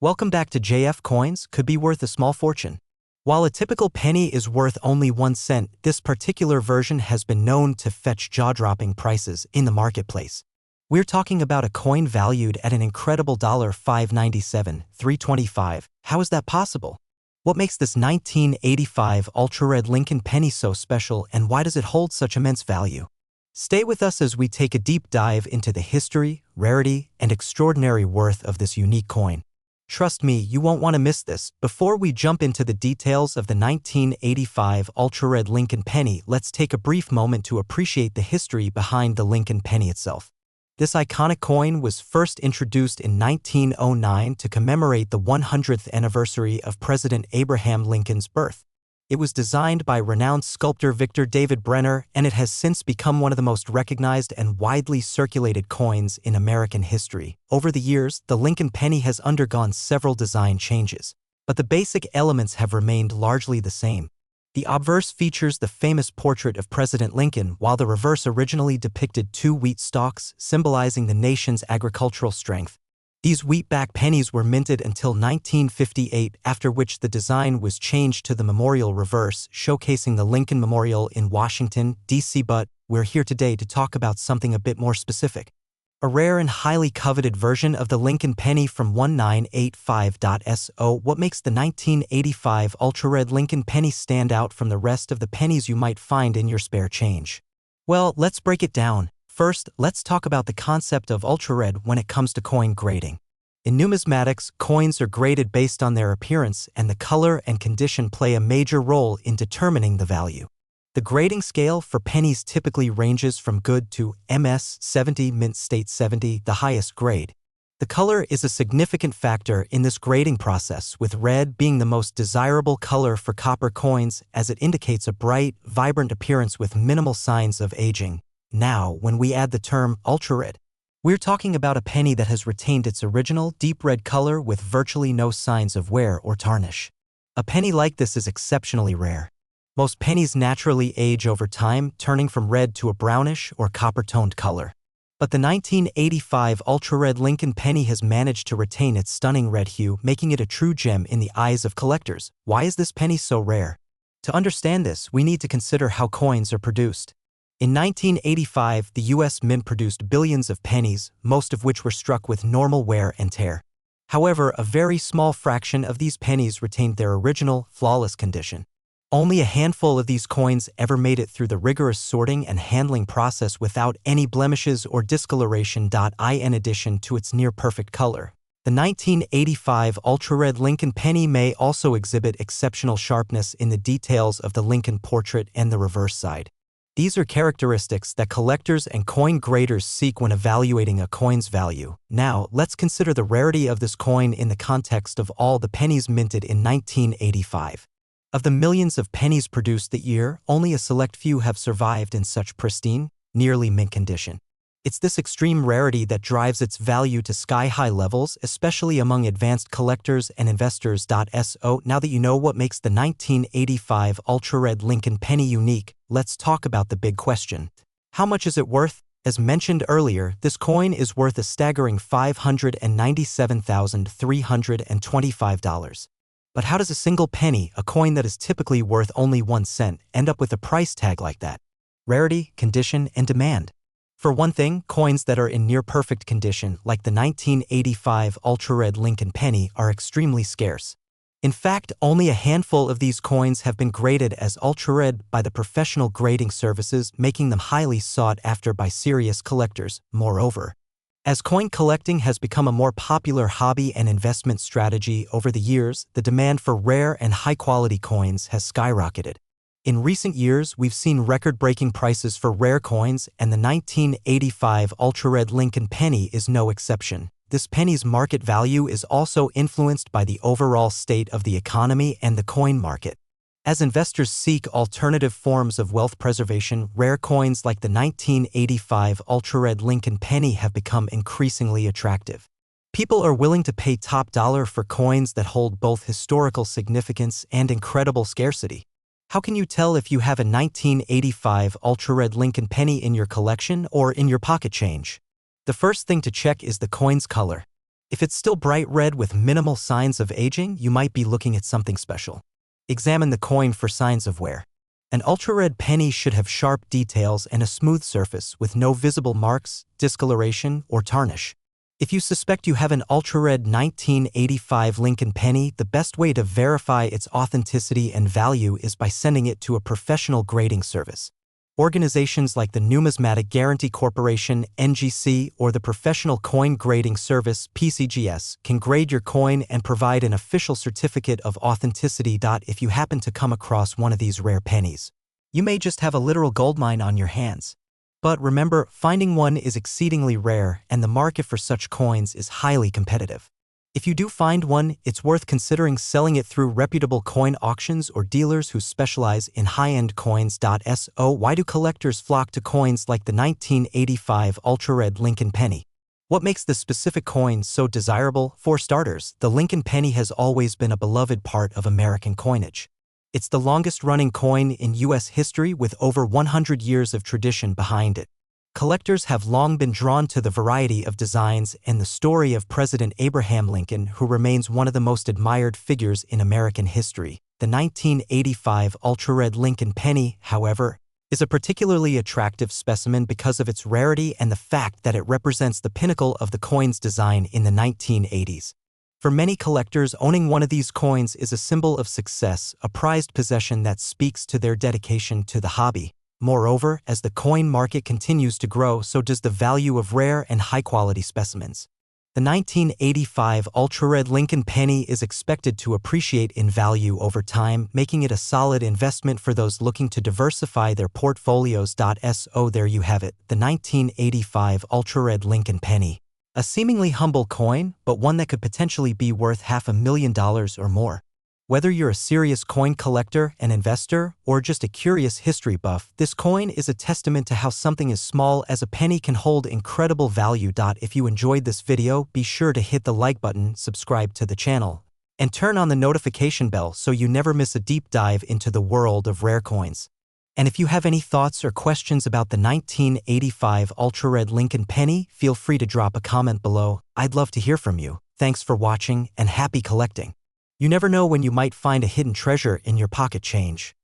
Welcome back to JF Coins could be worth a small fortune. While a typical penny is worth only 1 cent, this particular version has been known to fetch jaw-dropping prices in the marketplace. We're talking about a coin valued at an incredible $5.97, $3.25. How is that possible? What makes this 1985 ultra-red Lincoln penny so special, and why does it hold such immense value? Stay with us as we take a deep dive into the history, rarity, and extraordinary worth of this unique coin. Trust me, you won't want to miss this. Before we jump into the details of the 1985 ultra-red Lincoln penny, let's take a brief moment to appreciate the history behind the Lincoln penny itself. This iconic coin was first introduced in 1909 to commemorate the 100th anniversary of President Abraham Lincoln's birth. It was designed by renowned sculptor Victor David Brenner, and it has since become one of the most recognized and widely circulated coins in American history. Over the years, the Lincoln penny has undergone several design changes, but the basic elements have remained largely the same. The obverse features the famous portrait of President Lincoln, while the reverse originally depicted 2 wheat stalks, symbolizing the nation's agricultural strength. These wheatback pennies were minted until 1958, after which the design was changed to the memorial reverse, showcasing the Lincoln Memorial in Washington, D.C. But we're here today to talk about something a bit more specific. A rare and highly coveted version of the Lincoln penny from 1985. What makes the 1985 ultra-red Lincoln penny stand out from the rest of the pennies you might find in your spare change? Well, let's break it down. First, let's talk about the concept of ultra-red when it comes to coin grading. In numismatics, coins are graded based on their appearance, and the color and condition play a major role in determining the value. The grading scale for pennies typically ranges from good to MS 70, mint state 70, the highest grade. The color is a significant factor in this grading process, with red being the most desirable color for copper coins, as it indicates a bright, vibrant appearance with minimal signs of aging. Now, when we add the term ultra-red, we're talking about a penny that has retained its original deep red color with virtually no signs of wear or tarnish. A penny like this is exceptionally rare. Most pennies naturally age over time, turning from red to a brownish or copper-toned color. But the 1985 ultra-red Lincoln penny has managed to retain its stunning red hue, making it a true gem in the eyes of collectors. Why is this penny so rare? To understand this, we need to consider how coins are produced. In 1985, the U.S. Mint produced billions of pennies, most of which were struck with normal wear and tear. However, a very small fraction of these pennies retained their original, flawless condition. Only a handful of these coins ever made it through the rigorous sorting and handling process without any blemishes or discoloration. In addition to its near-perfect color, the 1985 ultra-red Lincoln penny may also exhibit exceptional sharpness in the details of the Lincoln portrait and the reverse side. These are characteristics that collectors and coin graders seek when evaluating a coin's value. Now, let's consider the rarity of this coin in the context of all the pennies minted in 1985. Of the millions of pennies produced that year, only a select few have survived in such pristine, nearly mint condition. It's this extreme rarity that drives its value to sky-high levels, especially among advanced collectors and investors. Now that you know what makes the 1985 ultra-red Lincoln penny unique, let's talk about the big question. How much is it worth? As mentioned earlier, this coin is worth a staggering $597,325. But how does a single penny, a coin that is typically worth only 1 cent, end up with a price tag like that? Rarity, condition, and demand. For one thing, coins that are in near-perfect condition, like the 1985 ultra-red Lincoln penny, are extremely scarce. In fact, only a handful of these coins have been graded as ultra-red by the professional grading services, making them highly sought after by serious collectors. Moreover, as coin collecting has become a more popular hobby and investment strategy over the years, the demand for rare and high-quality coins has skyrocketed. In recent years, we've seen record-breaking prices for rare coins, and the 1985 ultra-red Lincoln penny is no exception. This penny's market value is also influenced by the overall state of the economy and the coin market. As investors seek alternative forms of wealth preservation, rare coins like the 1985 ultra-red Lincoln penny have become increasingly attractive. People are willing to pay top dollar for coins that hold both historical significance and incredible scarcity. How can you tell if you have a 1985 ultra-red Lincoln penny in your collection or in your pocket change? The first thing to check is the coin's color. If it's still bright red with minimal signs of aging, you might be looking at something special. Examine the coin for signs of wear. An ultra-red penny should have sharp details and a smooth surface with no visible marks, discoloration, or tarnish. If you suspect you have an ultra-red 1985 Lincoln penny, the best way to verify its authenticity and value is by sending it to a professional grading service. Organizations like the Numismatic Guarantee Corporation, NGC, or the Professional Coin Grading Service, PCGS, can grade your coin and provide an official certificate of authenticity. If you happen to come across one of these rare pennies, you may just have a literal goldmine on your hands. But remember, finding one is exceedingly rare, and the market for such coins is highly competitive. If you do find one, it's worth considering selling it through reputable coin auctions or dealers who specialize in high-end coins. So why do collectors flock to coins like the 1985 ultra-red Lincoln penny? What makes this specific coin so desirable? For starters, the Lincoln penny has always been a beloved part of American coinage. It's the longest-running coin in U.S. history with over 100 years of tradition behind it. Collectors have long been drawn to the variety of designs and the story of President Abraham Lincoln, who remains one of the most admired figures in American history. The 1985 ultra-red Lincoln penny, however, is a particularly attractive specimen because of its rarity and the fact that it represents the pinnacle of the coin's design in the 1980s. For many collectors, owning one of these coins is a symbol of success, a prized possession that speaks to their dedication to the hobby. Moreover, as the coin market continues to grow, so does the value of rare and high-quality specimens. The 1985 ultra-red Lincoln penny is expected to appreciate in value over time, making it a solid investment for those looking to diversify their portfolios. So there you have it, the 1985 ultra-red Lincoln penny. A seemingly humble coin, but one that could potentially be worth $500,000 or more. Whether you're a serious coin collector, an investor, or just a curious history buff, this coin is a testament to how something as small as a penny can hold incredible value. If you enjoyed this video, be sure to hit the like button, subscribe to the channel, and turn on the notification bell so you never miss a deep dive into the world of rare coins. And if you have any thoughts or questions about the 1985 ultra-red Lincoln penny, feel free to drop a comment below. I'd love to hear from you. Thanks for watching, and happy collecting. You never know when you might find a hidden treasure in your pocket change.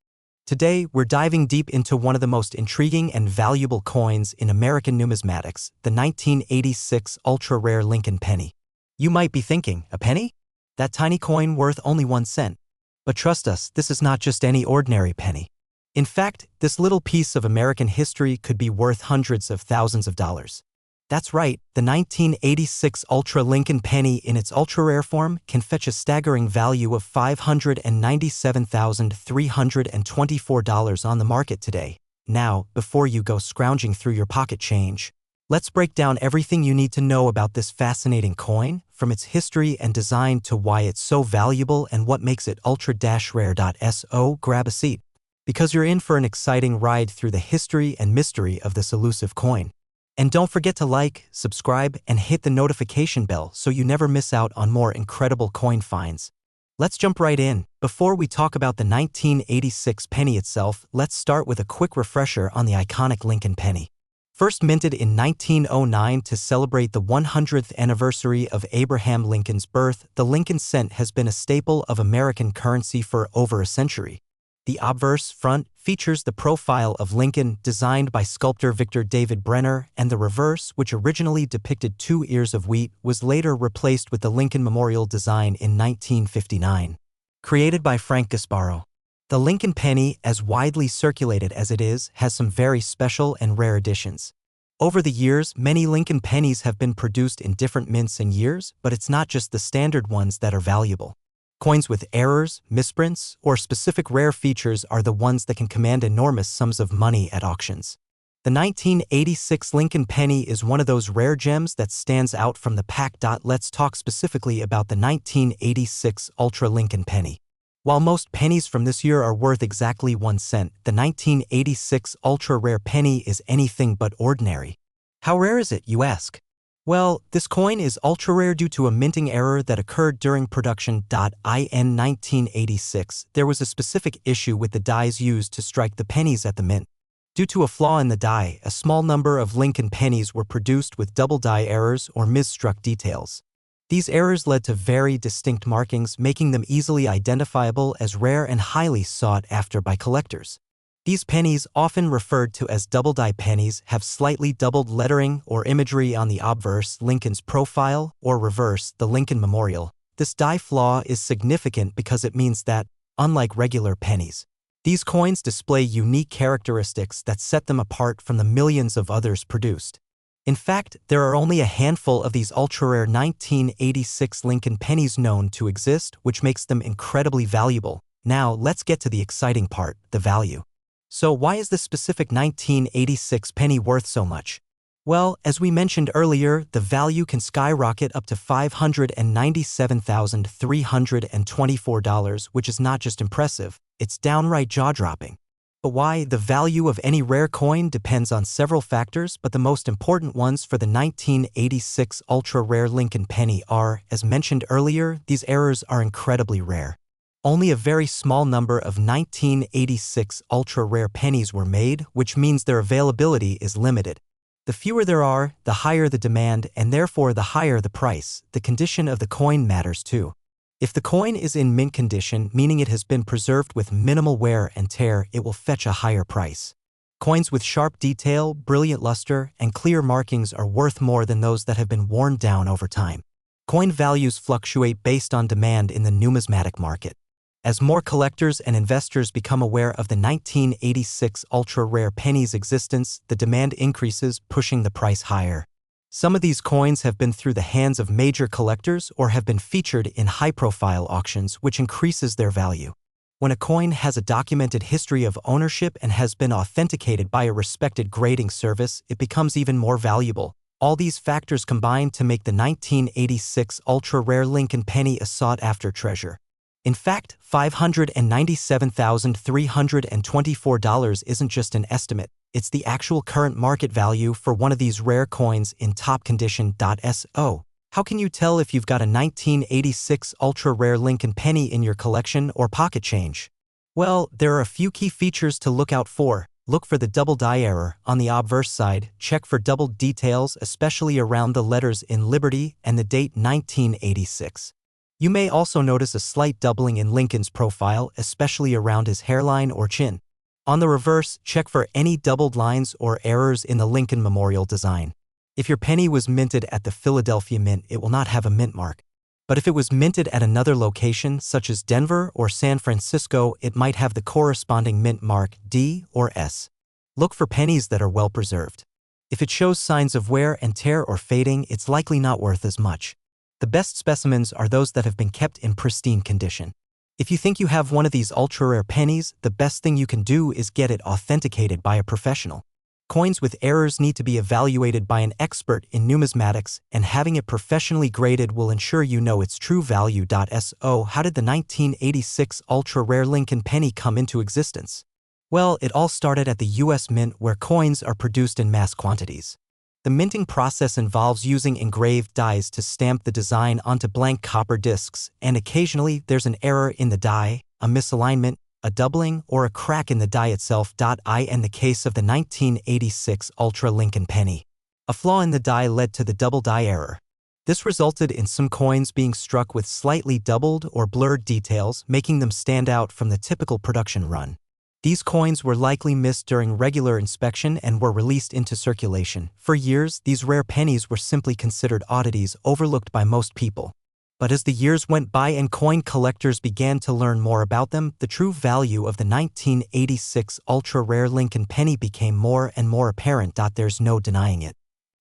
Today, we're diving deep into one of the most intriguing and valuable coins in American numismatics, the 1986 ultra-rare Lincoln penny. You might be thinking, a penny? That tiny coin worth only 1 cent. But trust us, this is not just any ordinary penny. In fact, this little piece of American history could be worth hundreds of thousands of dollars. That's right, the 1986 Ultra Lincoln penny in its ultra-rare form can fetch a staggering value of $597,324 on the market today. Now, before you go scrounging through your pocket change, let's break down everything you need to know about this fascinating coin, from its history and design to why it's so valuable and what makes it ultra-rare. So grab a seat, because you're in for an exciting ride through the history and mystery of this elusive coin. And don't forget to like, subscribe, and hit the notification bell so you never miss out on more incredible coin finds. Let's jump right in. Before we talk about the 1986 penny itself, let's start with a quick refresher on the iconic Lincoln penny. First minted in 1909 to celebrate the 100th anniversary of Abraham Lincoln's birth, the Lincoln cent has been a staple of American currency for over a century. The obverse front features the profile of Lincoln, designed by sculptor Victor David Brenner, and the reverse, which originally depicted 2 ears of wheat, was later replaced with the Lincoln Memorial design in 1959. Created by Frank Gasparo, the Lincoln penny, as widely circulated as it is, has some very special and rare additions. Over the years, many Lincoln pennies have been produced in different mints and years, but it's not just the standard ones that are valuable. Coins with errors, misprints, or specific rare features are the ones that can command enormous sums of money at auctions. The 1986 Lincoln penny is one of those rare gems that stands out from the pack. Let's talk specifically about the 1986 Ultra Lincoln penny. While most pennies from this year are worth exactly 1 cent, the 1986 Ultra Rare penny is anything but ordinary. How rare is it, you ask? Well, this coin is ultra-rare due to a minting error that occurred during production. In 1986, there was a specific issue with the dies used to strike the pennies at the mint. Due to a flaw in the die, a small number of Lincoln pennies were produced with double die errors or misstruck details. These errors led to very distinct markings, making them easily identifiable as rare and highly sought after by collectors. These pennies, often referred to as double-die pennies, have slightly doubled lettering or imagery on the obverse, Lincoln's profile, or reverse, the Lincoln Memorial. This die flaw is significant because it means that, unlike regular pennies, these coins display unique characteristics that set them apart from the millions of others produced. In fact, there are only a handful of these ultra-rare 1986 Lincoln pennies known to exist, which makes them incredibly valuable. Now, let's get to the exciting part, the value. So why is this specific 1986 penny worth so much? Well, as we mentioned earlier, the value can skyrocket up to $597,324, which is not just impressive, it's downright jaw-dropping. But why? The value of any rare coin depends on several factors, but the most important ones for the 1986 ultra-rare Lincoln penny are, as mentioned earlier, these errors are incredibly rare. Only a very small number of 1986 ultra-rare pennies were made, which means their availability is limited. The fewer there are, the higher the demand, and therefore the higher the price. The condition of the coin matters too. If the coin is in mint condition, meaning it has been preserved with minimal wear and tear, it will fetch a higher price. Coins with sharp detail, brilliant luster, and clear markings are worth more than those that have been worn down over time. Coin values fluctuate based on demand in the numismatic market. As more collectors and investors become aware of the 1986 ultra-rare penny's existence, the demand increases, pushing the price higher. Some of these coins have been through the hands of major collectors or have been featured in high-profile auctions, which increases their value. When a coin has a documented history of ownership and has been authenticated by a respected grading service, it becomes even more valuable. All these factors combine to make the 1986 ultra-rare Lincoln penny a sought-after treasure. In fact, $597,324 isn't just an estimate, it's the actual current market value for one of these rare coins in top condition. So, how can you tell if you've got a 1986 ultra-rare Lincoln penny in your collection or pocket change? Well, there are a few key features to look out for. Look for the double die error on the obverse side, check for doubled details, especially around the letters in Liberty and the date 1986. You may also notice a slight doubling in Lincoln's profile, especially around his hairline or chin. On the reverse, check for any doubled lines or errors in the Lincoln Memorial design. If your penny was minted at the Philadelphia Mint, it will not have a mint mark. But if it was minted at another location, such as Denver or San Francisco, it might have the corresponding mint mark D or S. Look for pennies that are well preserved. If it shows signs of wear and tear or fading, it's likely not worth as much. The best specimens are those that have been kept in pristine condition. If you think you have one of these ultra-rare pennies, the best thing you can do is get it authenticated by a professional. Coins with errors need to be evaluated by an expert in numismatics, and having it professionally graded will ensure you know its true value. So, how did the 1986 ultra-rare Lincoln penny come into existence? Well, it all started at the U.S. Mint, where coins are produced in mass quantities. The minting process involves using engraved dies to stamp the design onto blank copper discs, and occasionally there's an error in the die, a misalignment, a doubling, or a crack in the die itself. In the case of the 1986 Ultra Lincoln penny, a flaw in the die led to the double die error. This resulted in some coins being struck with slightly doubled or blurred details, making them stand out from the typical production run. These coins were likely missed during regular inspection and were released into circulation. For years, these rare pennies were simply considered oddities, overlooked by most people. But as the years went by and coin collectors began to learn more about them, the true value of the 1986 ultra-rare Lincoln penny became more and more apparent. There's no denying it.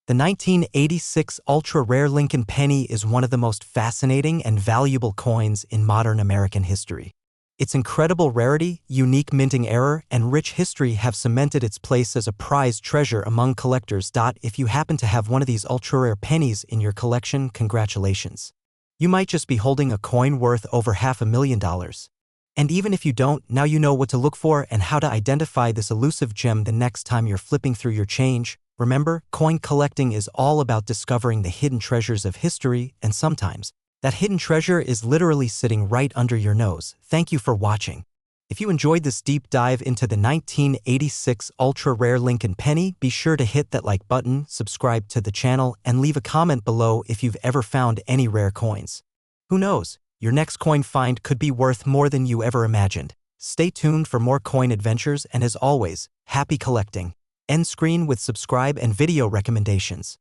The 1986 ultra-rare Lincoln penny is one of the most fascinating and valuable coins in modern American history. Its incredible rarity, unique minting error, and rich history have cemented its place as a prized treasure among collectors. If you happen to have one of these ultra-rare pennies in your collection, congratulations. You might just be holding a coin worth over $500,000. And even if you don't, now you know what to look for and how to identify this elusive gem the next time you're flipping through your change. Remember, coin collecting is all about discovering the hidden treasures of history, and sometimes that hidden treasure is literally sitting right under your nose. Thank you for watching. If you enjoyed this deep dive into the 1986 ultra-rare Lincoln penny, be sure to hit that like button, subscribe to the channel, and leave a comment below if you've ever found any rare coins. Who knows, your next coin find could be worth more than you ever imagined. Stay tuned for more coin adventures, and as always, happy collecting. End screen with subscribe and video recommendations.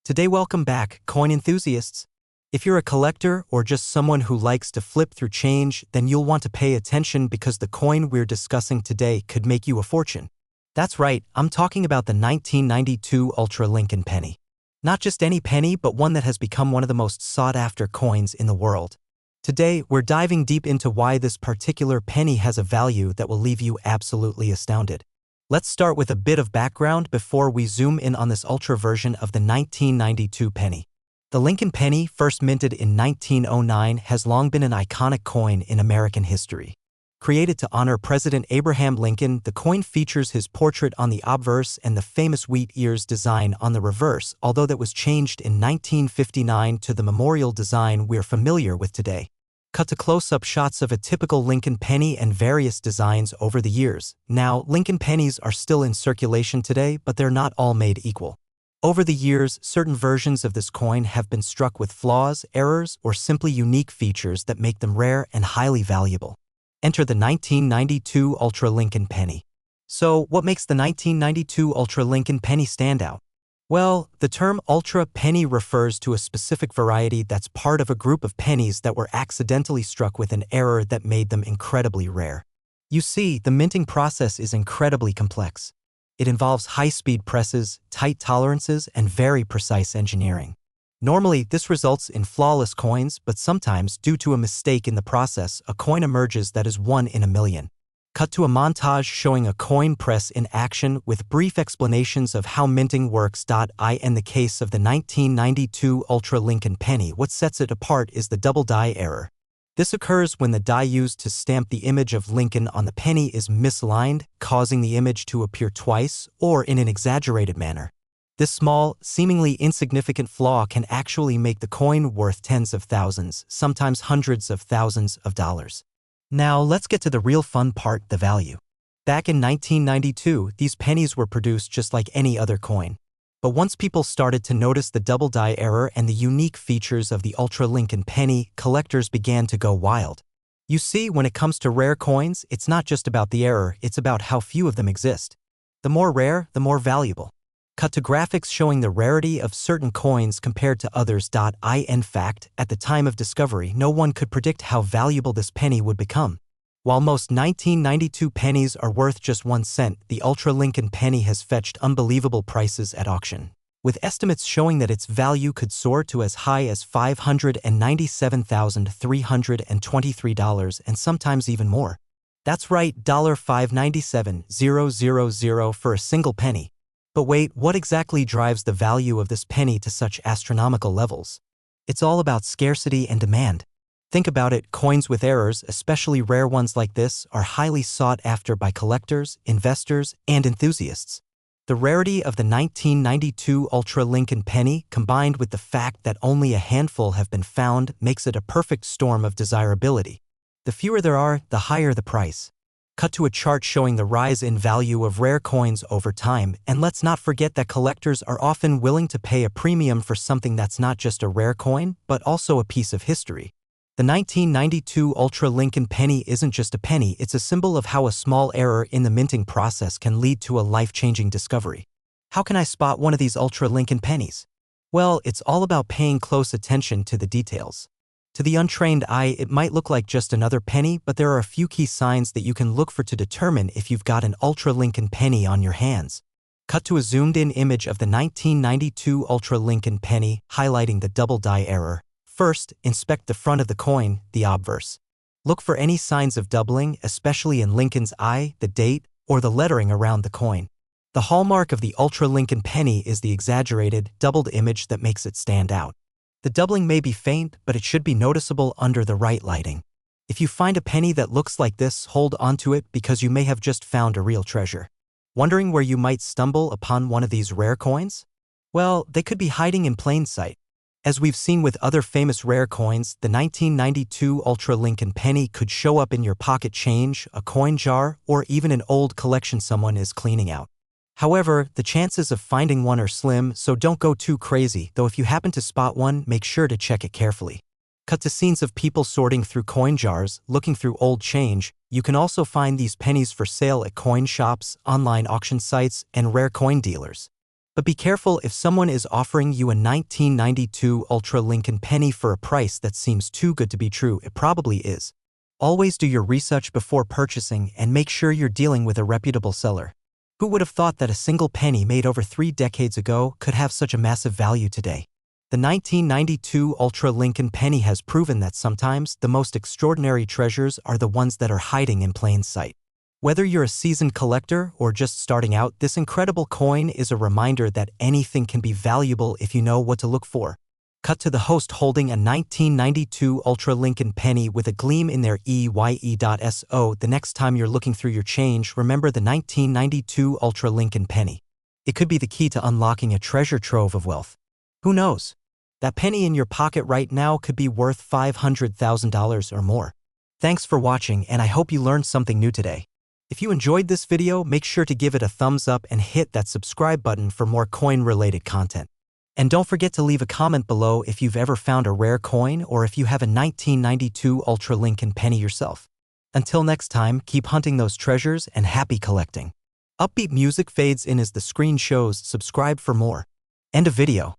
Today, welcome back, coin enthusiasts. If you're a collector or just someone who likes to flip through change, then you'll want to pay attention because the coin we're discussing today could make you a fortune. That's right, I'm talking about the 1992 Ultra Lincoln penny. Not just any penny, but one that has become one of the most sought-after coins in the world. Today, we're diving deep into why this particular penny has a value that will leave you absolutely astounded. Let's start with a bit of background before we zoom in on this ultra version of the 1992 penny. The Lincoln penny, first minted in 1909, has long been an iconic coin in American history. Created to honor President Abraham Lincoln, the coin features his portrait on the obverse and the famous wheat ears design on the reverse, although that was changed in 1959 to the memorial design we're familiar with today. Cut to close-up shots of a typical Lincoln penny and various designs over the years. Now, Lincoln pennies are still in circulation today, but they're not all made equal. Over the years, certain versions of this coin have been struck with flaws, errors, or simply unique features that make them rare and highly valuable. Enter the 1992 Ultra Lincoln penny. So, what makes the 1992 Ultra Lincoln penny stand out? Well, the term Ultra penny refers to a specific variety that's part of a group of pennies that were accidentally struck with an error that made them incredibly rare. You see, the minting process is incredibly complex. It involves high-speed presses, tight tolerances, and very precise engineering. Normally, this results in flawless coins, but sometimes, due to a mistake in the process, a coin emerges that is 1 in a million. Cut to a montage showing a coin press in action with brief explanations of how minting works. In the case of the 1992 Ultra Lincoln penny, what sets it apart is the double die error. This occurs when the die used to stamp the image of Lincoln on the penny is misaligned, causing the image to appear twice or in an exaggerated manner. This small, seemingly insignificant flaw can actually make the coin worth tens of thousands, sometimes hundreds of thousands of dollars. Now, let's get to the real fun part, the value. Back in 1992, these pennies were produced just like any other coin. But once people started to notice the double die error and the unique features of the Ultra Lincoln penny, collectors began to go wild. You see, when it comes to rare coins, it's not just about the error, it's about how few of them exist. The more rare, the more valuable. Cut to graphics showing the rarity of certain coins compared to others. In fact, at the time of discovery, no one could predict how valuable this penny would become. While most 1992 pennies are worth just 1 cent, the Ultra Lincoln penny has fetched unbelievable prices at auction, with estimates showing that its value could soar to as high as $597,323 and sometimes even more. That's right, $597,000 for a single penny. But wait, what exactly drives the value of this penny to such astronomical levels? It's all about scarcity and demand. Think about it, coins with errors, especially rare ones like this, are highly sought after by collectors, investors, and enthusiasts. The rarity of the 1992 Ultra Lincoln penny, combined with the fact that only a handful have been found, makes it a perfect storm of desirability. The fewer there are, the higher the price. Cut to a chart showing the rise in value of rare coins over time, and let's not forget that collectors are often willing to pay a premium for something that's not just a rare coin, but also a piece of history. The 1992 Ultra Lincoln penny isn't just a penny, it's a symbol of how a small error in the minting process can lead to a life-changing discovery. How can I spot one of these Ultra Lincoln pennies? Well, it's all about paying close attention to the details. To the untrained eye, it might look like just another penny, but there are a few key signs that you can look for to determine if you've got an Ultra Lincoln penny on your hands. Cut to a zoomed-in image of the 1992 Ultra Lincoln penny, highlighting the double die error. First, inspect the front of the coin, the obverse. Look for any signs of doubling, especially in Lincoln's eye, the date, or the lettering around the coin. The hallmark of the Ultra Lincoln penny is the exaggerated, doubled image that makes it stand out. The doubling may be faint, but it should be noticeable under the right lighting. If you find a penny that looks like this, hold onto it because you may have just found a real treasure. Wondering where you might stumble upon one of these rare coins? Well, they could be hiding in plain sight. As we've seen with other famous rare coins, the 1992 Ultra Lincoln penny could show up in your pocket change, a coin jar, or even an old collection someone is cleaning out. However, the chances of finding one are slim, so don't go too crazy, though if you happen to spot one, make sure to check it carefully. Cut to scenes of people sorting through coin jars, looking through old change. You can also find these pennies for sale at coin shops, online auction sites, and rare coin dealers. But be careful if someone is offering you a 1992 Ultra Lincoln penny for a price that seems too good to be true. It probably is. Always do your research before purchasing and make sure you're dealing with a reputable seller. Who would have thought that a single penny made over 3 decades ago could have such a massive value today? The 1992 Ultra Lincoln penny has proven that sometimes the most extraordinary treasures are the ones that are hiding in plain sight. Whether you're a seasoned collector or just starting out, this incredible coin is a reminder that anything can be valuable if you know what to look for. Cut to the host holding a 1992 Ultra Lincoln penny with a gleam in their EYE.SO. The next time you're looking through your change, remember the 1992 Ultra Lincoln penny. It could be the key to unlocking a treasure trove of wealth. Who knows? That penny in your pocket right now could be worth $500,000 or more. Thanks for watching, and I hope you learned something new today. If you enjoyed this video, make sure to give it a thumbs up and hit that subscribe button for more coin-related content. And don't forget to leave a comment below if you've ever found a rare coin or if you have a 1992 Ultra Lincoln penny yourself. Until next time, keep hunting those treasures and happy collecting. Upbeat music fades in as the screen shows. Subscribe for more. End of video.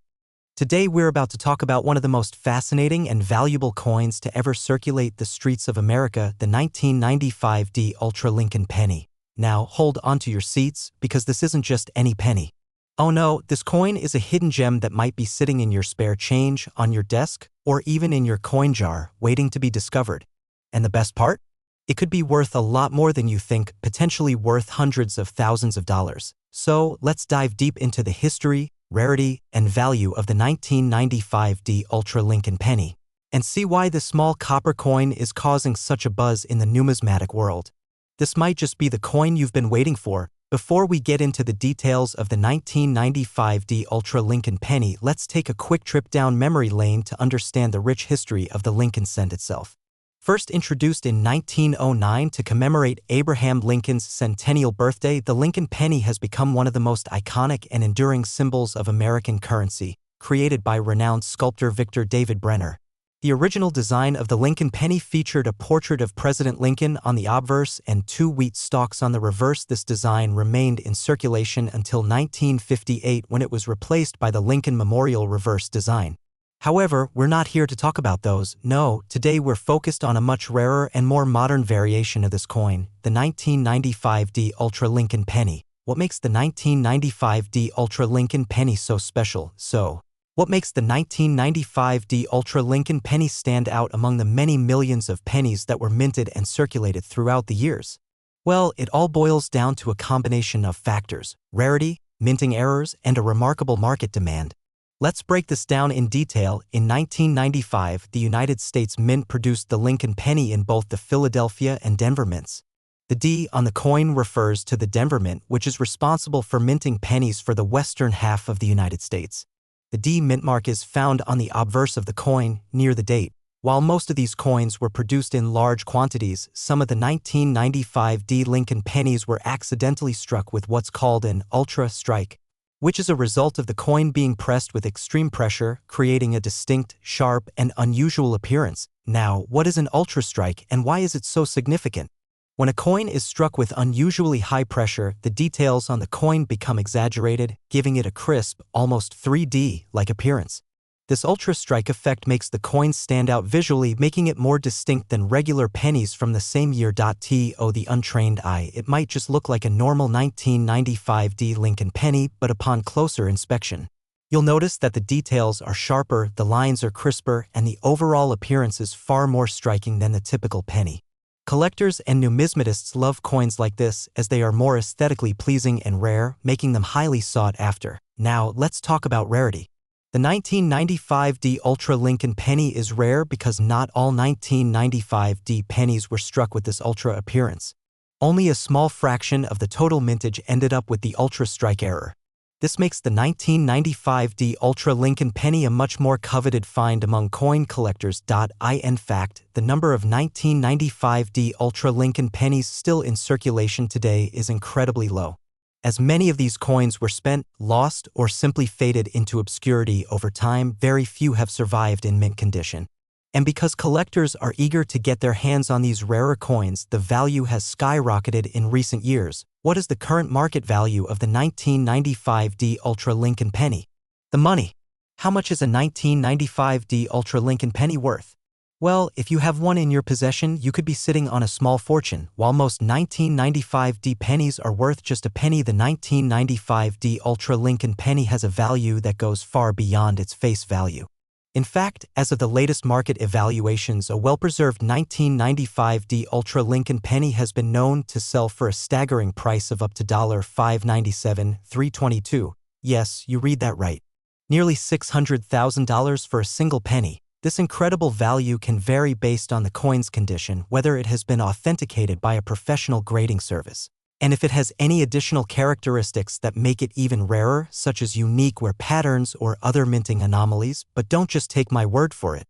Today we're about to talk about one of the most fascinating and valuable coins to ever circulate the streets of America, the 1995 Ultra Lincoln penny. Now hold onto your seats, because this isn't just any penny. Oh no, this coin is a hidden gem that might be sitting in your spare change, on your desk, or even in your coin jar, waiting to be discovered. And the best part? It could be worth a lot more than you think, potentially worth hundreds of thousands of dollars. So let's dive deep into the history, rarity, and value of the 1995 Ultra Lincoln penny, and see why this small copper coin is causing such a buzz in the numismatic world. This might just be the coin you've been waiting for. Before we get into the details of the 1995 Ultra Lincoln penny, let's take a quick trip down memory lane to understand the rich history of the Lincoln cent itself. First introduced in 1909 to commemorate Abraham Lincoln's centennial birthday, the Lincoln penny has become one of the most iconic and enduring symbols of American currency, created by renowned sculptor Victor David Brenner. The original design of the Lincoln penny featured a portrait of President Lincoln on the obverse and 2 wheat stalks on the reverse. This design remained in circulation until 1958, when it was replaced by the Lincoln Memorial reverse design. However, we're not here to talk about those. No, today we're focused on a much rarer and more modern variation of this coin, the 1995 Ultra Lincoln penny. What makes the 1995 Ultra Lincoln penny so special? What makes the 1995 Ultra Lincoln penny stand out among the many millions of pennies that were minted and circulated throughout the years? Well, it all boils down to a combination of factors: rarity, minting errors, and a remarkable market demand. Let's break this down in detail. In 1995, the United States Mint produced the Lincoln penny in both the Philadelphia and Denver mints. The D on the coin refers to the Denver Mint, which is responsible for minting pennies for the western half of the United States. The D mint mark is found on the obverse of the coin, near the date. While most of these coins were produced in large quantities, some of the 1995 Lincoln pennies were accidentally struck with what's called an ultra strike, which is a result of the coin being pressed with extreme pressure, creating a distinct, sharp, and unusual appearance. Now, what is an ultra strike and why is it so significant? When a coin is struck with unusually high pressure, the details on the coin become exaggerated, giving it a crisp, almost 3D-like appearance. This ultra strike effect makes the coin stand out visually, making it more distinct than regular pennies from the same year. To the untrained eye, it might just look like a normal 1995 Lincoln penny, but upon closer inspection, you'll notice that the details are sharper, the lines are crisper, and the overall appearance is far more striking than the typical penny. Collectors and numismatists love coins like this, as they are more aesthetically pleasing and rare, making them highly sought after. Now, let's talk about rarity. The 1995 Ultra Lincoln penny is rare because not all 1995 pennies were struck with this ultra appearance. Only a small fraction of the total mintage ended up with the ultra strike error. This makes the 1995 D Ultra Lincoln penny a much more coveted find among coin collectors. In fact, the number of 1995 D Ultra Lincoln pennies still in circulation today is incredibly low, as many of these coins were spent, lost, or simply faded into obscurity over time. Very few have survived in mint condition. And because collectors are eager to get their hands on these rarer coins, the value has skyrocketed in recent years. What is the current market value of the 1995 D Ultra Lincoln penny? The money. How much is a 1995 D Ultra Lincoln penny worth? Well, if you have one in your possession, you could be sitting on a small fortune. While most 1995 D pennies are worth just a penny, the 1995 D Ultra Lincoln penny has a value that goes far beyond its face value. In fact, as of the latest market evaluations, a well-preserved 1995 D Ultra Lincoln penny has been known to sell for a staggering price of up to $597, $322. Yes, you read that right. Nearly $600,000 for a single penny. This incredible value can vary based on the coin's condition, whether it has been authenticated by a professional grading service, and if it has any additional characteristics that make it even rarer, such as unique wear patterns or other minting anomalies. But don't just take my word for it.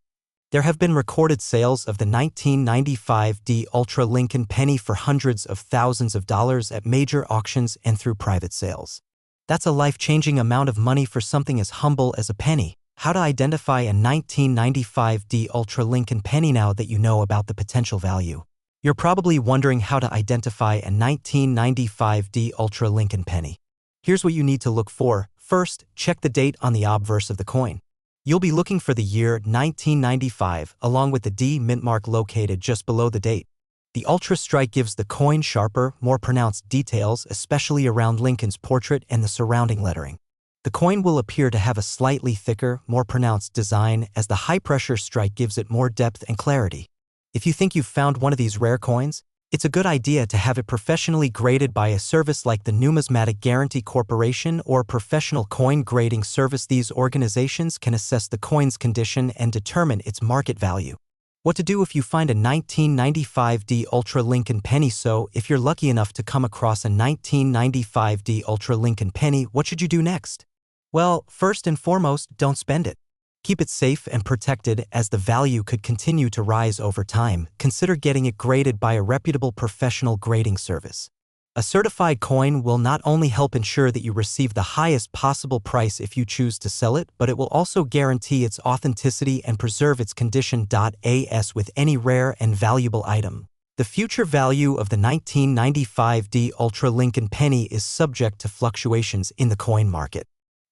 There have been recorded sales of the 1995 D Ultra Lincoln penny for hundreds of thousands of dollars at major auctions and through private sales. That's a life-changing amount of money for something as humble as a penny. How to identify a 1995 D Ultra Lincoln penny now that you know about the potential value? You're probably wondering how to identify a 1995 D Ultra Lincoln penny. Here's what you need to look for. First, check the date on the obverse of the coin. You'll be looking for the year 1995, along with the D mint mark located just below the date. The Ultra strike gives the coin sharper, more pronounced details, especially around Lincoln's portrait and the surrounding lettering. The coin will appear to have a slightly thicker, more pronounced design, as the high-pressure strike gives it more depth and clarity. If you think you've found one of these rare coins, it's a good idea to have it professionally graded by a service like the Numismatic Guarantee Corporation or Professional Coin Grading Service. These organizations can assess the coin's condition and determine its market value. What to do if you find a 1995 D Ultra Lincoln penny? So, if you're lucky enough to come across a 1995 D Ultra Lincoln penny, what should you do next? Well, first and foremost, don't spend it. Keep it safe and protected, as the value could continue to rise over time. Consider getting it graded by a reputable professional grading service. A certified coin will not only help ensure that you receive the highest possible price if you choose to sell it, but it will also guarantee its authenticity and preserve its condition. As with any rare and valuable item, the future value of the 1995 D Ultra Lincoln penny is subject to fluctuations in the coin market.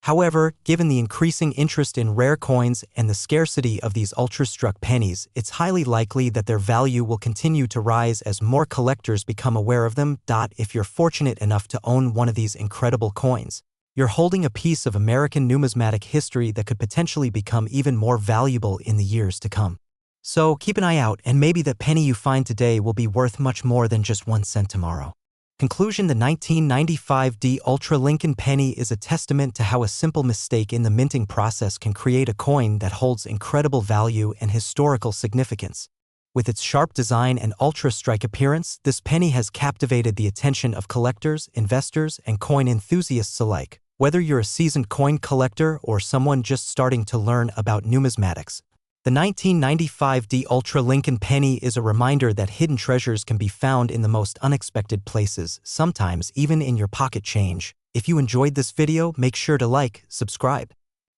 However, given the increasing interest in rare coins and the scarcity of these ultra-struck pennies, it's highly likely that their value will continue to rise as more collectors become aware of them. If you're fortunate enough to own one of these incredible coins, you're holding a piece of American numismatic history that could potentially become even more valuable in the years to come. So keep an eye out, and maybe the penny you find today will be worth much more than just 1 cent tomorrow. Conclusion: the 1995 D Ultra Lincoln penny is a testament to how a simple mistake in the minting process can create a coin that holds incredible value and historical significance. With its sharp design and ultra-strike appearance, this penny has captivated the attention of collectors, investors, and coin enthusiasts alike. Whether you're a seasoned coin collector or someone just starting to learn about numismatics, the 1995 D Ultra Lincoln penny is a reminder that hidden treasures can be found in the most unexpected places, sometimes even in your pocket change. If you enjoyed this video, make sure to like, subscribe,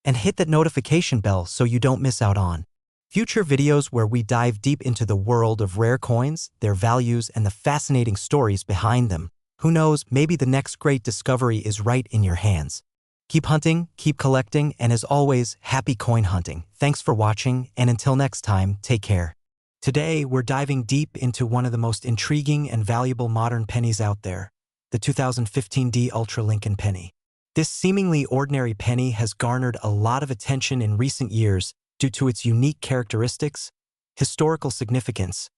and hit that notification bell so you don't miss out on future videos where we dive deep into the world of rare coins, their values, and the fascinating stories behind them. Who knows, maybe the next great discovery is right in your hands. Keep hunting, keep collecting, and as always, happy coin hunting. Thanks for watching, and until next time, take care. Today, we're diving deep into one of the most intriguing and valuable modern pennies out there, the 2015 D Ultra Lincoln penny. This seemingly ordinary penny has garnered a lot of attention in recent years due to its unique characteristics, historical significance,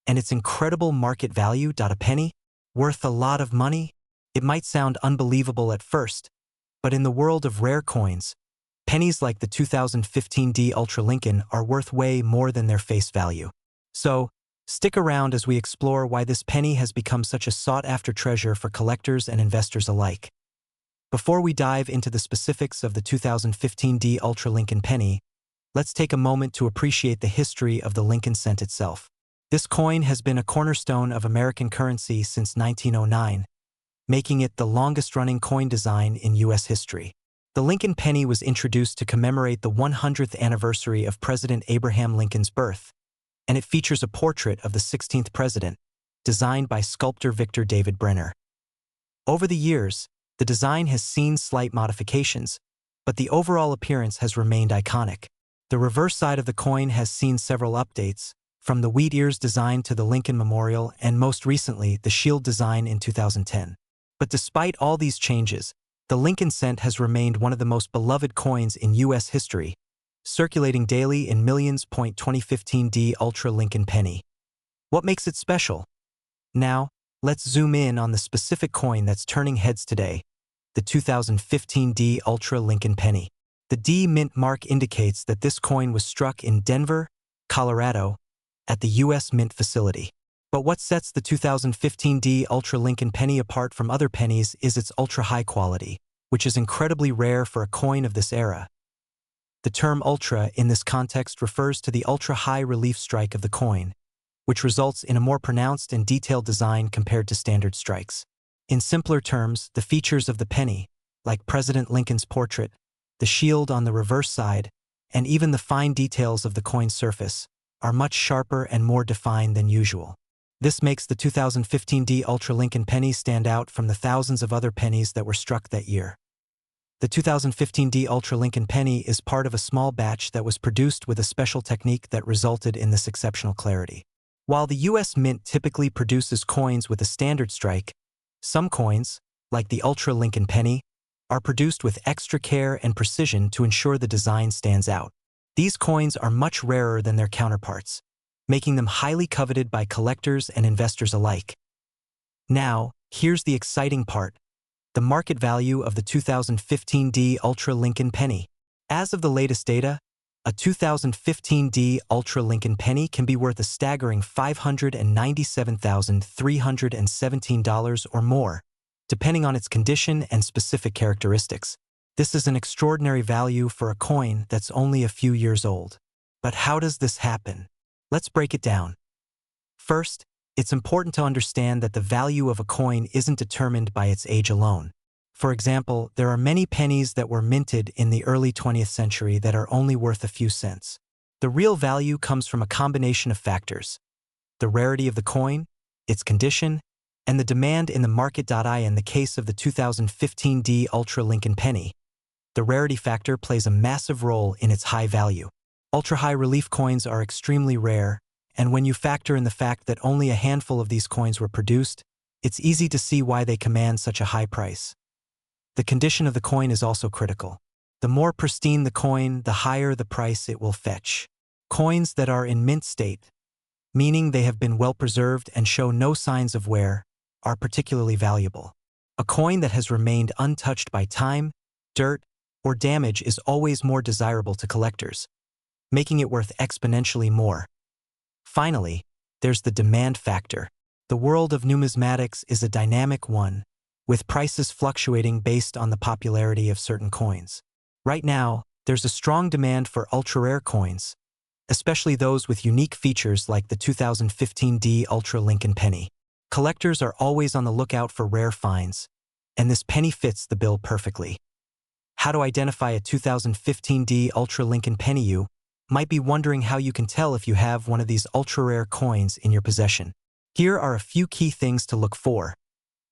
and its incredible market value. A penny? Worth a lot of money? It might sound unbelievable at first, but in the world of rare coins, pennies like the 2015 D Ultra Lincoln are worth way more than their face value. So, stick around as we explore why this penny has become such a sought-after treasure for collectors and investors alike. Before we dive into the specifics of the 2015 D Ultra Lincoln Penny, let's take a moment to appreciate the history of the Lincoln cent itself. This coin has been a cornerstone of American currency since 1909, making it the longest-running coin design in U.S. history. The Lincoln penny was introduced to commemorate the 100th anniversary of President Abraham Lincoln's birth, and it features a portrait of the 16th president, designed by sculptor Victor David Brenner. Over the years, the design has seen slight modifications, but the overall appearance has remained iconic. The reverse side of the coin has seen several updates, from the wheat ears design to the Lincoln Memorial and most recently the shield design in 2010. But despite all these changes, the Lincoln cent has remained one of the most beloved coins in U.S. history, circulating daily in millions. 2015 D Ultra Lincoln Penny. What makes it special? Now, let's zoom in on the specific coin that's turning heads today, the 2015 D Ultra Lincoln Penny. The D mint mark indicates that this coin was struck in Denver, Colorado, at the U.S. Mint facility. But what sets the 2015 D Ultra Lincoln Penny apart from other pennies is its ultra-high quality, which is incredibly rare for a coin of this era. The term ultra in this context refers to the ultra-high relief strike of the coin, which results in a more pronounced and detailed design compared to standard strikes. In simpler terms, the features of the penny, like President Lincoln's portrait, the shield on the reverse side, and even the fine details of the coin's surface, are much sharper and more defined than usual. This makes the 2015 D Ultra Lincoln Penny stand out from the thousands of other pennies that were struck that year. The 2015 D Ultra Lincoln Penny is part of a small batch that was produced with a special technique that resulted in this exceptional clarity. While the U.S. Mint typically produces coins with a standard strike, some coins, like the Ultra Lincoln Penny, are produced with extra care and precision to ensure the design stands out. These coins are much rarer than their counterparts, making them highly coveted by collectors and investors alike. Now, here's the exciting part: the market value of the 2015 D Ultra Lincoln Penny. As of the latest data, a 2015 D Ultra Lincoln Penny can be worth a staggering $597,317 or more, depending on its condition and specific characteristics. This is an extraordinary value for a coin that's only a few years old. But how does this happen? Let's break it down. First, it's important to understand that the value of a coin isn't determined by its age alone. For example, there are many pennies that were minted in the early 20th century that are only worth a few cents. The real value comes from a combination of factors: the rarity of the coin, its condition, and the demand in the market. In the case of the 2015 D Ultra Lincoln Penny, the rarity factor plays a massive role in its high value. Ultra-high relief coins are extremely rare, and when you factor in the fact that only a handful of these coins were produced, it's easy to see why they command such a high price. The condition of the coin is also critical. The more pristine the coin, the higher the price it will fetch. Coins that are in mint state, meaning they have been well preserved and show no signs of wear, are particularly valuable. A coin that has remained untouched by time, dirt, or damage is always more desirable to collectors, making it worth exponentially more. Finally, there's the demand factor. The world of numismatics is a dynamic one, with prices fluctuating based on the popularity of certain coins. Right now, there's a strong demand for ultra-rare coins, especially those with unique features like the 2015 D Ultra Lincoln Penny. Collectors are always on the lookout for rare finds, and this penny fits the bill perfectly. How to identify a 2015 D Ultra Lincoln Penny? You might be wondering how you can tell if you have one of these ultra-rare coins in your possession. Here are a few key things to look for.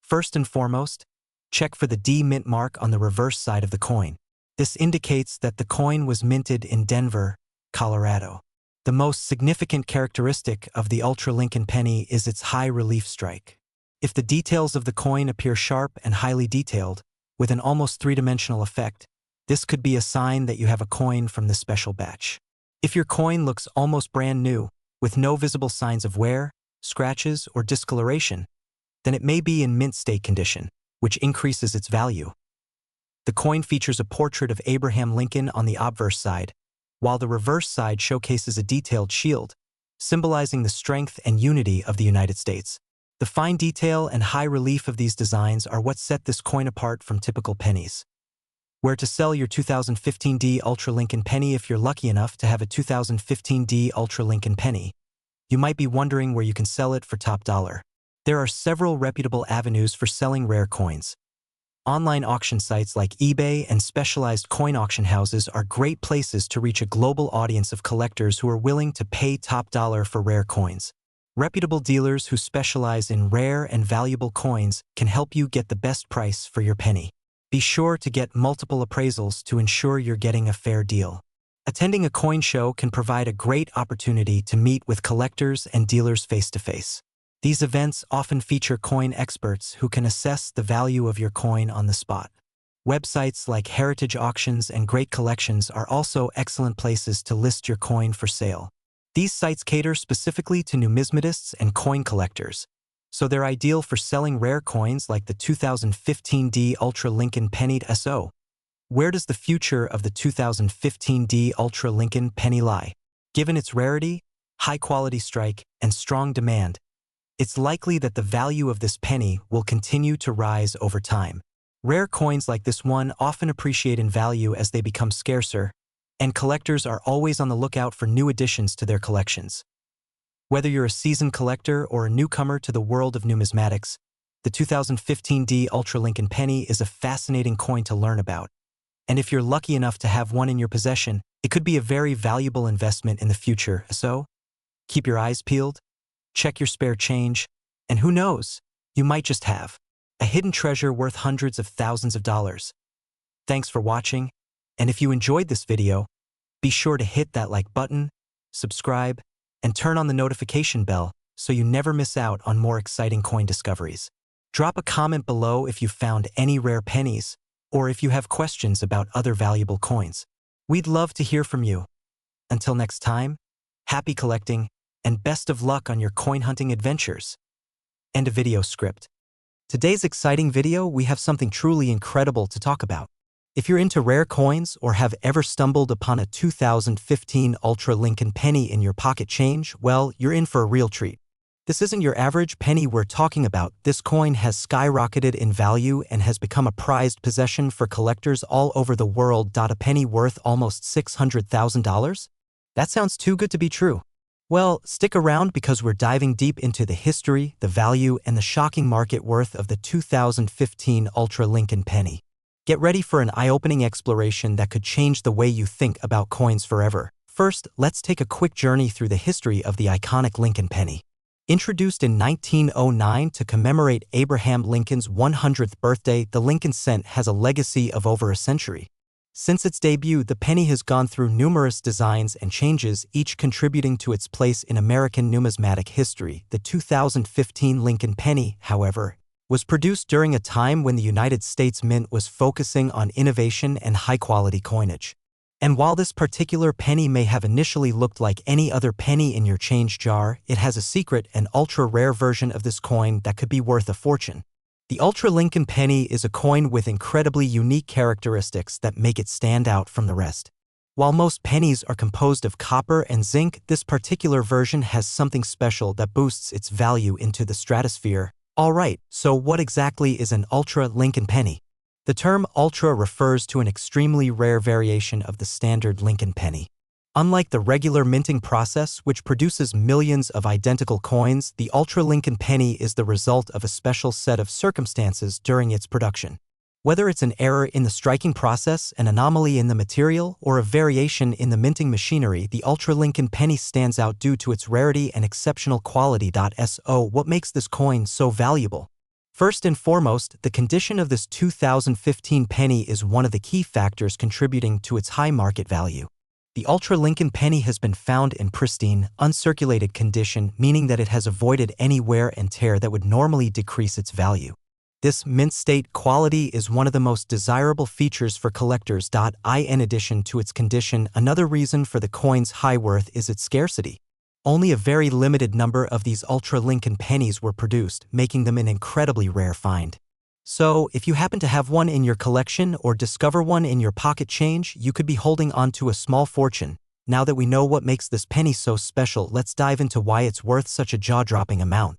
First and foremost, check for the D mint mark on the reverse side of the coin. This indicates that the coin was minted in Denver, Colorado. The most significant characteristic of the Ultra Lincoln Penny is its high relief strike. If the details of the coin appear sharp and highly detailed, with an almost three-dimensional effect, this could be a sign that you have a coin from this special batch. If your coin looks almost brand new, with no visible signs of wear, scratches, or discoloration, then it may be in mint state condition, which increases its value. The coin features a portrait of Abraham Lincoln on the obverse side, while the reverse side showcases a detailed shield, symbolizing the strength and unity of the United States. The fine detail and high relief of these designs are what set this coin apart from typical pennies. Where to sell your 2015D Ultra Lincoln Penny? If you're lucky enough to have a 2015D Ultra Lincoln Penny, you might be wondering where you can sell it for top dollar. There are several reputable avenues for selling rare coins. Online auction sites like eBay and specialized coin auction houses are great places to reach a global audience of collectors who are willing to pay top dollar for rare coins. Reputable dealers who specialize in rare and valuable coins can help you get the best price for your penny. Be sure to get multiple appraisals to ensure you're getting a fair deal. Attending a coin show can provide a great opportunity to meet with collectors and dealers face-to-face. These events often feature coin experts who can assess the value of your coin on the spot. Websites like Heritage Auctions and Great Collections are also excellent places to list your coin for sale. These sites cater specifically to numismatists and coin collectors, so they're ideal for selling rare coins like the 2015D Ultra Lincoln Penny SO. Where does the future of the 2015D Ultra Lincoln Penny lie? Given its rarity, high-quality strike, and strong demand, it's likely that the value of this penny will continue to rise over time. Rare coins like this one often appreciate in value as they become scarcer, and collectors are always on the lookout for new additions to their collections. Whether you're a seasoned collector or a newcomer to the world of numismatics, the 2015D Ultra Lincoln Penny is a fascinating coin to learn about. And if you're lucky enough to have one in your possession, it could be a very valuable investment in the future. So, keep your eyes peeled, check your spare change, and who knows, you might just have a hidden treasure worth hundreds of thousands of dollars. Thanks for watching, and if you enjoyed this video, be sure to hit that like button, subscribe, and turn on the notification bell so you never miss out on more exciting coin discoveries. Drop a comment below if you found any rare pennies, or if you have questions about other valuable coins. We'd love to hear from you. Until next time, happy collecting, and best of luck on your coin hunting adventures. End of video script. Today's exciting video, we have something truly incredible to talk about. If you're into rare coins or have ever stumbled upon a 2015 Ultra Lincoln Penny in your pocket change, well, you're in for a real treat. This isn't your average penny we're talking about. This coin has skyrocketed in value and has become a prized possession for collectors all over the world. A penny worth almost $600,000? That sounds too good to be true. Well, stick around because we're diving deep into the history, the value, and the shocking market worth of the 2015 Ultra Lincoln Penny. Get ready for an eye-opening exploration that could change the way you think about coins forever. First, let's take a quick journey through the history of the iconic Lincoln Penny. Introduced in 1909 to commemorate Abraham Lincoln's 100th birthday, the Lincoln cent has a legacy of over a century. Since its debut, the penny has gone through numerous designs and changes, each contributing to its place in American numismatic history. The 2015 Lincoln Penny, however, was produced during a time when the United States Mint was focusing on innovation and high-quality coinage. And while this particular penny may have initially looked like any other penny in your change jar, it has a secret, an ultra-rare version of this coin that could be worth a fortune. The Ultra Lincoln Penny is a coin with incredibly unique characteristics that make it stand out from the rest. While most pennies are composed of copper and zinc, this particular version has something special that boosts its value into the stratosphere. Alright, so what exactly is an Ultra Lincoln Penny? The term ultra refers to an extremely rare variation of the standard Lincoln penny. Unlike the regular minting process, which produces millions of identical coins, the Ultra Lincoln Penny is the result of a special set of circumstances during its production. Whether it's an error in the striking process, an anomaly in the material, or a variation in the minting machinery, the Ultra Lincoln Penny stands out due to its rarity and exceptional quality. So, what makes this coin so valuable? First and foremost, the condition of this 2015 penny is one of the key factors contributing to its high market value. The Ultra Lincoln Penny has been found in pristine, uncirculated condition, meaning that it has avoided any wear and tear that would normally decrease its value. This mint state quality is one of the most desirable features for collectors. In addition to its condition, another reason for the coin's high worth is its scarcity. Only a very limited number of these Ultra Lincoln pennies were produced, making them an incredibly rare find. So, if you happen to have one in your collection or discover one in your pocket change, you could be holding on to a small fortune. Now that we know what makes this penny so special, let's dive into why it's worth such a jaw-dropping amount.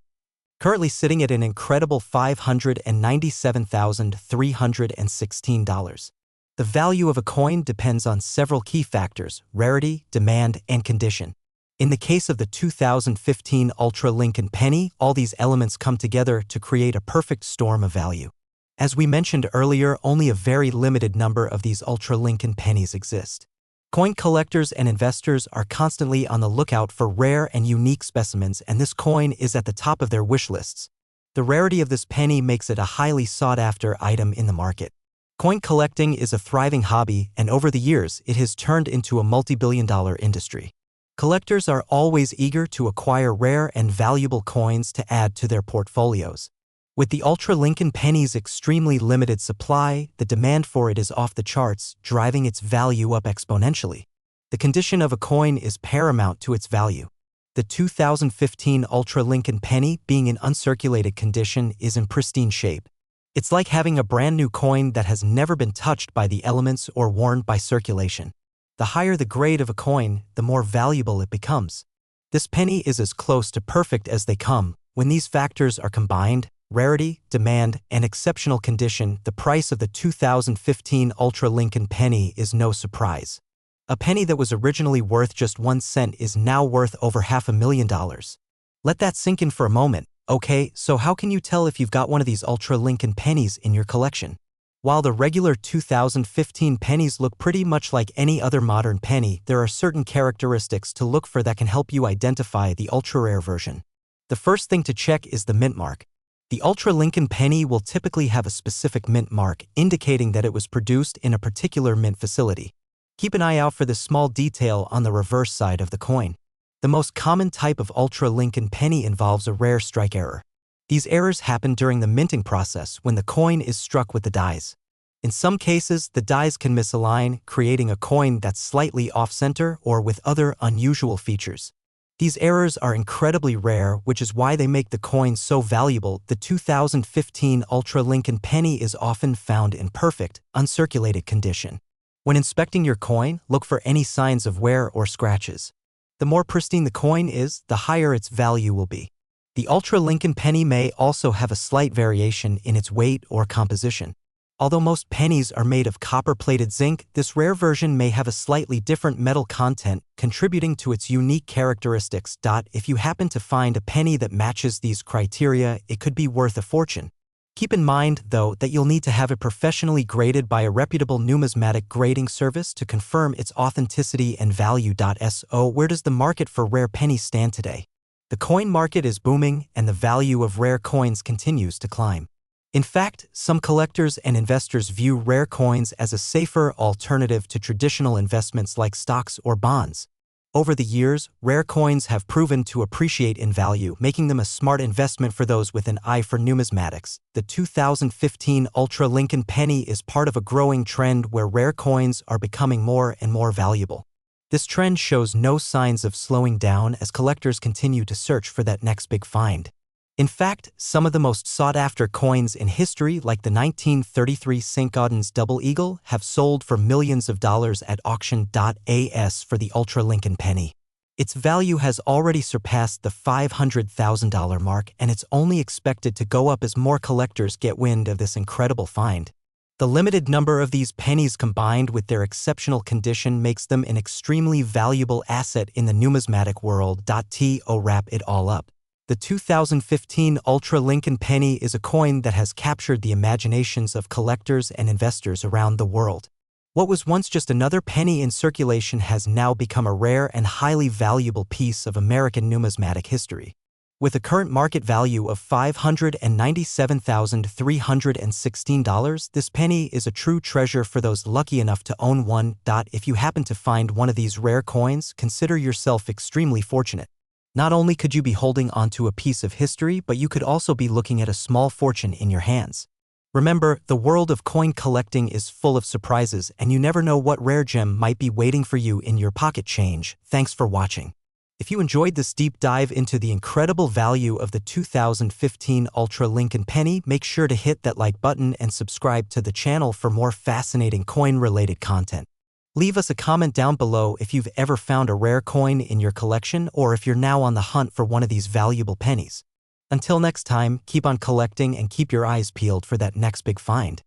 currently sitting at an incredible $597,316. The value of a coin depends on several key factors: rarity, demand, and condition. In the case of the 2015 Ultra Lincoln Penny, all these elements come together to create a perfect storm of value. As we mentioned earlier, only a very limited number of these Ultra Lincoln pennies exist. Coin collectors and investors are constantly on the lookout for rare and unique specimens, and this coin is at the top of their wish lists. The rarity of this penny makes it a highly sought-after item in the market. Coin collecting is a thriving hobby, and over the years, it has turned into a multi-billion-dollar industry. Collectors are always eager to acquire rare and valuable coins to add to their portfolios. With the Ultra Lincoln Penny's extremely limited supply, the demand for it is off the charts, driving its value up exponentially. The condition of a coin is paramount to its value. The 2015 Ultra Lincoln Penny, being in uncirculated condition, is in pristine shape. It's like having a brand new coin that has never been touched by the elements or worn by circulation. The higher the grade of a coin, the more valuable it becomes. This penny is as close to perfect as they come. When these factors are combined, rarity, demand, and exceptional condition, the price of the 2015 Ultra Lincoln Penny is no surprise. A penny that was originally worth just 1 cent is now worth over $500,000. Let that sink in for a moment. Okay, so how can you tell if you've got one of these Ultra Lincoln pennies in your collection? While the regular 2015 pennies look pretty much like any other modern penny, there are certain characteristics to look for that can help you identify the ultra-rare version. The first thing to check is the mint mark. The Ultra Lincoln Penny will typically have a specific mint mark, indicating that it was produced in a particular mint facility. Keep an eye out for this small detail on the reverse side of the coin. The most common type of Ultra Lincoln Penny involves a rare strike error. These errors happen during the minting process when the coin is struck with the dies. In some cases, the dies can misalign, creating a coin that's slightly off-center or with other unusual features. These errors are incredibly rare, which is why they make the coin so valuable. The 2015 Ultra Lincoln Penny is often found in perfect, uncirculated condition. When inspecting your coin, look for any signs of wear or scratches. The more pristine the coin is, the higher its value will be. The Ultra Lincoln Penny may also have a slight variation in its weight or composition. Although most pennies are made of copper-plated zinc, this rare version may have a slightly different metal content, contributing to its unique characteristics. If you happen to find a penny that matches these criteria, it could be worth a fortune. Keep in mind, though, that you'll need to have it professionally graded by a reputable numismatic grading service to confirm its authenticity and value. So, where does the market for rare pennies stand today? The coin market is booming, and the value of rare coins continues to climb. In fact, some collectors and investors view rare coins as a safer alternative to traditional investments like stocks or bonds. Over the years, rare coins have proven to appreciate in value, making them a smart investment for those with an eye for numismatics. The 2015 Ultra Lincoln Penny is part of a growing trend where rare coins are becoming more and more valuable. This trend shows no signs of slowing down as collectors continue to search for that next big find. In fact, some of the most sought-after coins in history, like the 1933 St. Gaudens Double Eagle, have sold for millions of dollars at auction.as for the Ultra Lincoln Penny. Its value has already surpassed the $500,000 mark, and it's only expected to go up as more collectors get wind of this incredible find. The limited number of these pennies combined with their exceptional condition makes them an extremely valuable asset in the numismatic world. To wrap it all up, the 2015 Ultra Lincoln Penny is a coin that has captured the imaginations of collectors and investors around the world. What was once just another penny in circulation has now become a rare and highly valuable piece of American numismatic history. With a current market value of $597,316, this penny is a true treasure for those lucky enough to own one. If you happen to find one of these rare coins, consider yourself extremely fortunate. Not only could you be holding onto a piece of history, but you could also be looking at a small fortune in your hands. Remember, the world of coin collecting is full of surprises, and you never know what rare gem might be waiting for you in your pocket change. Thanks for watching. If you enjoyed this deep dive into the incredible value of the 2015 Ultra Lincoln Penny, make sure to hit that like button and subscribe to the channel for more fascinating coin-related content. Leave us a comment down below if you've ever found a rare coin in your collection or if you're now on the hunt for one of these valuable pennies. Until next time, keep on collecting and keep your eyes peeled for that next big find.